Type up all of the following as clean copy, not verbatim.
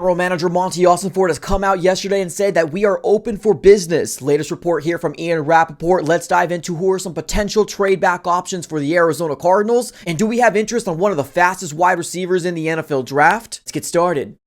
General Manager Monty Ossenfort has come out yesterday and said that we are open for business. Latest report here from Ian Rappaport. Let's dive into who are some potential trade back options for the Arizona Cardinals. And do we have interest on one of the fastest wide receivers in the NFL draft? Let's get started.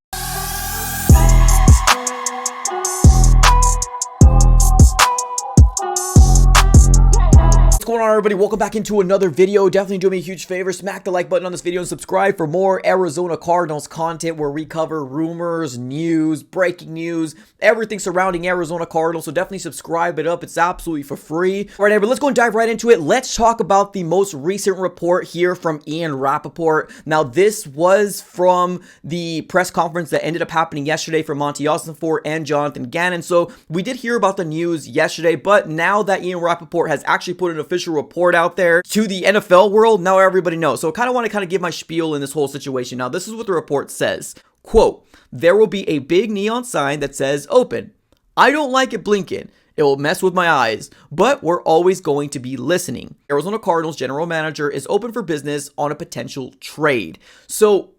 What's going on, everybody? Welcome back into another video. Definitely do me a huge favor, smack the like button on this video and subscribe for more Arizona Cardinals content where we cover rumors, news, breaking news, everything surrounding Arizona Cardinals. So definitely subscribe it up. It's absolutely for free. All right, everybody, let's go and dive right into it. Let's talk about the most recent report here from Ian Rappaport. Now, this was from the press conference that ended up happening yesterday for Monty Ossenfort and Jonathan Gannon. So we did hear about the news yesterday, but now that Ian Rappaport has actually put an official report out there to the NFL world, now everybody knows. So I kind of want to give my spiel in this whole situation. Now, this is what the report says. Quote, there will be a big neon sign that says open. I don't like it blinking. It will mess with my eyes, but we're always going to be listening. Arizona Cardinals general manager is open for business on a potential trade. So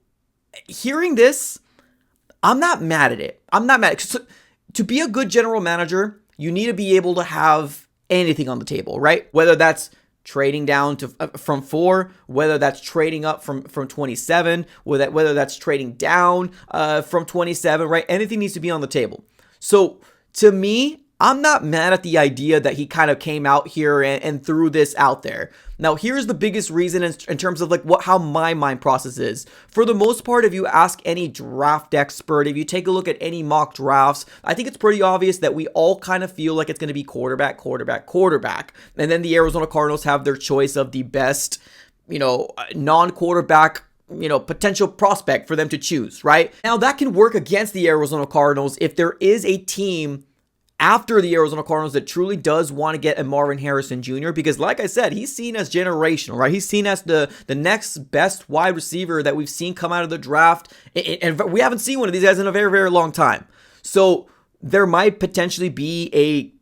hearing this, I'm not mad at it. I'm not mad. To be a good general manager, you need to be able to have anything on the table, right? Whether that's trading down to from 4, whether that's trading up from 27, whether that's trading down from 27, right? Anything needs to be on the table. So to me, I'm not mad at the idea that he kind of came out here and threw this out there. Now, here's the biggest reason in terms of how my mind process is. For the most part, if you ask any draft expert, if you take a look at any mock drafts, I think it's pretty obvious that we all kind of feel like it's going to be quarterback. And then the Arizona Cardinals have their choice of the best, non-quarterback potential prospect for them to choose, right? Now, that can work against the Arizona Cardinals if there is a team after the Arizona Cardinals that truly does want to get a Marvin Harrison Jr. because, like I said, he's seen as generational, right? He's seen as the next best wide receiver that we've seen come out of the draft, and we haven't seen one of these guys in a very, very long time. So there might potentially be a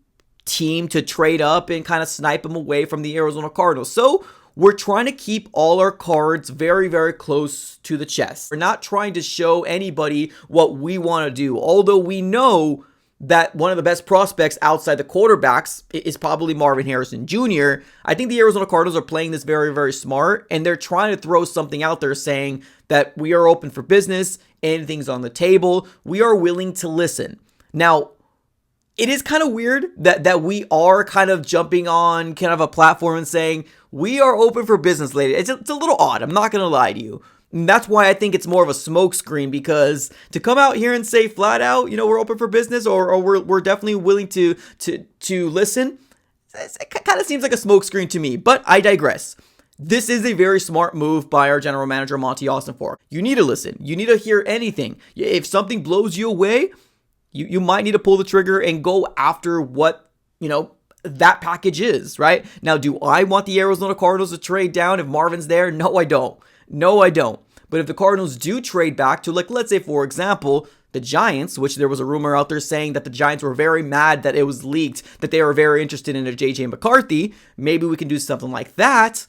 team to trade up and kind of snipe him away from the Arizona Cardinals. So we're trying to keep all our cards very, very close to the chest. We're not trying to show anybody what we want to do, although we know that one of the best prospects outside the quarterbacks is probably Marvin Harrison Jr. I think the Arizona Cardinals are playing this very, very smart, and they're trying to throw something out there saying that we are open for business, anything's on the table, we are willing to listen. Now, it is kind of weird that we are kind of jumping on kind of a platform and saying we are open for business, lady. It's a little odd, I'm not going to lie to you. And that's why I think it's more of a smokescreen, because to come out here and say flat out, we're open for business or we're definitely willing to listen, it kind of seems like a smokescreen to me. But I digress. This is a very smart move by our general manager, Monty Ossenfort. You need to listen. You need to hear anything. If something blows you away, you might need to pull the trigger and go after what, that package is, right? Now, do I want the Arizona Cardinals to trade down if Marvin's there? No, I don't. But if the Cardinals do trade back to, let's say, for example, the Giants, which there was a rumor out there saying that the Giants were very mad that it was leaked, that they were very interested in a J.J. McCarthy, maybe we can do something like that.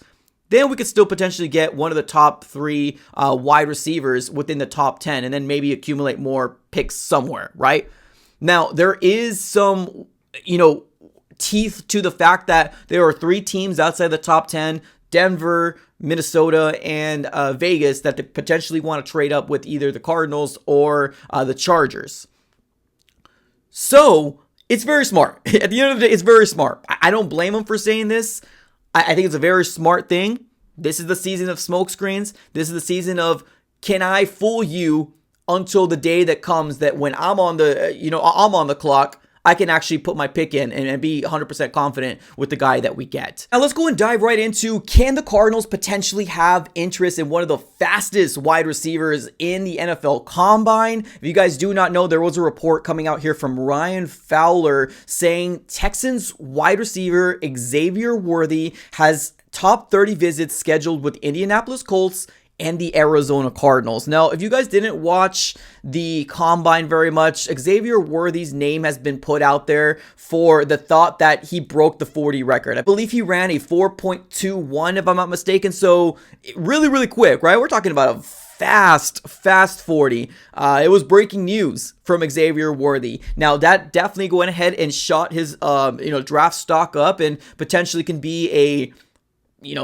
Then we could still potentially get one of the top 3 wide receivers within the top 10 and then maybe accumulate more picks somewhere, right? Now, there is some, teeth to the fact that there are 3 teams outside the top 10, Denver, Minnesota, and Vegas, that they potentially want to trade up with either the Cardinals or the Chargers. So it's very smart. At the end of the day, it's very smart. I don't blame them for saying this. I think it's a very smart thing. This is the season of smokescreens. This is the season of, can I fool you until the day that comes that when I'm on the clock, I can actually put my pick in and be 100% confident with the guy that we get. Now let's go and dive right into, can the Cardinals potentially have interest in one of the fastest wide receivers in the NFL Combine? If you guys do not know, there was a report coming out here from Ryan Fowler saying Texans wide receiver Xavier Worthy has top 30 visits scheduled with Indianapolis Colts and the Arizona Cardinals. Now, if you guys didn't watch the Combine very much, Xavier Worthy's name has been put out there for the thought that he broke the 40 record. I believe he ran a 4.21, if I'm not mistaken. So really, really quick, right? We're talking about a fast 40. It was breaking news from Xavier Worthy. Now that definitely went ahead and shot his draft stock up, and potentially can be a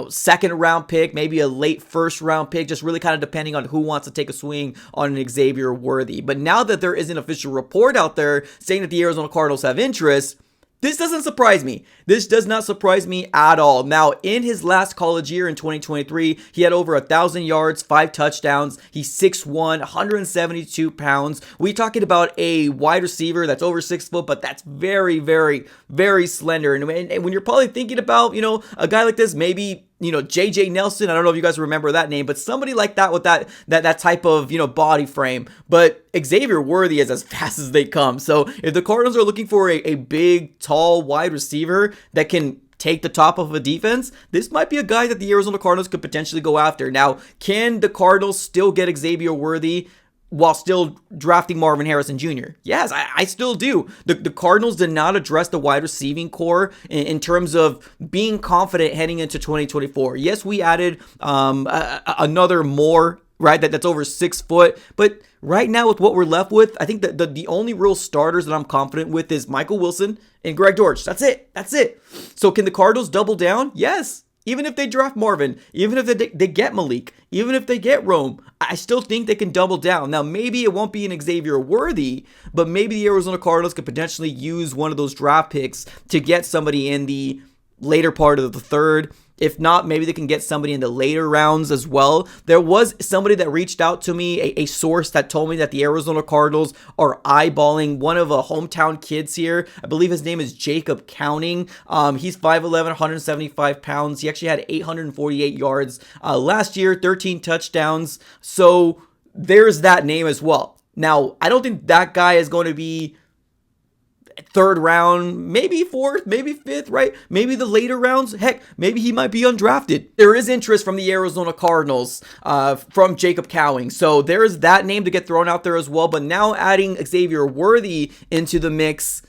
second round pick, maybe a late first round pick, just really kind of depending on who wants to take a swing on an Xavier Worthy. But now that there is an official report out there saying that the Arizona Cardinals have interest, this doesn't surprise me. This does not surprise me at all. Now, in his last college year in 2023, he had over 1,000 yards, 5 touchdowns. He's 6'1", 172 pounds. We're talking about a wide receiver that's over 6 foot, but that's very, very, very slender. And when you're probably thinking about, a guy like this, maybe JJ Nelson. I don't know if you guys remember that name, but somebody like that with that type of, body frame. But Xavier Worthy is as fast as they come. So if the Cardinals are looking for a big, tall, wide receiver that can take the top of a defense, this might be a guy that the Arizona Cardinals could potentially go after. Now, can the Cardinals still get Xavier Worthy while still drafting Marvin Harrison Jr.? Yes, I still do. The Cardinals did not address the wide receiving core in terms of being confident heading into 2024. Yes, we added another more, right, that's over 6 foot. But right now with what we're left with, I think that the only real starters that I'm confident with is Michael Wilson and Greg Dortch. That's it. So can the Cardinals double down? Yes. Even if they draft Marvin, even if they get Malik, even if they get Rome, I still think they can double down. Now, maybe it won't be an Xavier Worthy, but maybe the Arizona Cardinals could potentially use one of those draft picks to get somebody in the later part of the third. If not, maybe they can get somebody in the later rounds as well. There was somebody that reached out to me, a source that told me that the Arizona Cardinals are eyeballing one of a hometown kids here. I believe his name is Jacob Counting. He's 5'11", 175 pounds. He actually had 848 yards last year, 13 touchdowns. So there's that name as well. Now, I don't think that guy is going to be third round, maybe fourth, maybe fifth, right? Maybe the later rounds. Heck, maybe he might be undrafted. There is interest from the Arizona Cardinals from Jacob Cowing. So there's that name to get thrown out there as well. But now adding Xavier Worthy into the mix,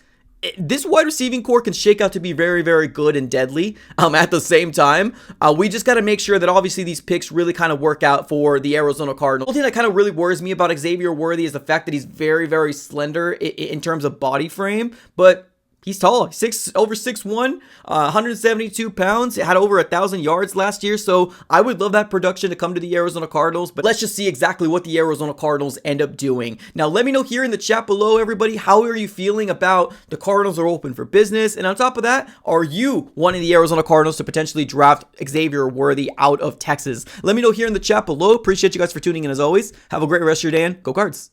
this wide receiving core can shake out to be very, very good and deadly at the same time. We just got to make sure that obviously these picks really kind of work out for the Arizona Cardinals. The thing that kind of really worries me about Xavier Worthy is the fact that he's very, very slender in terms of body frame, but he's tall, over 6'1", 172 pounds, had over 1,000 yards last year. So I would love that production to come to the Arizona Cardinals, but let's just see exactly what the Arizona Cardinals end up doing. Now, let me know here in the chat below, everybody, how are you feeling about the Cardinals are open for business? And on top of that, are you wanting the Arizona Cardinals to potentially draft Xavier Worthy out of Texas? Let me know here in the chat below. Appreciate you guys for tuning in as always. Have a great rest of your day and go Cards.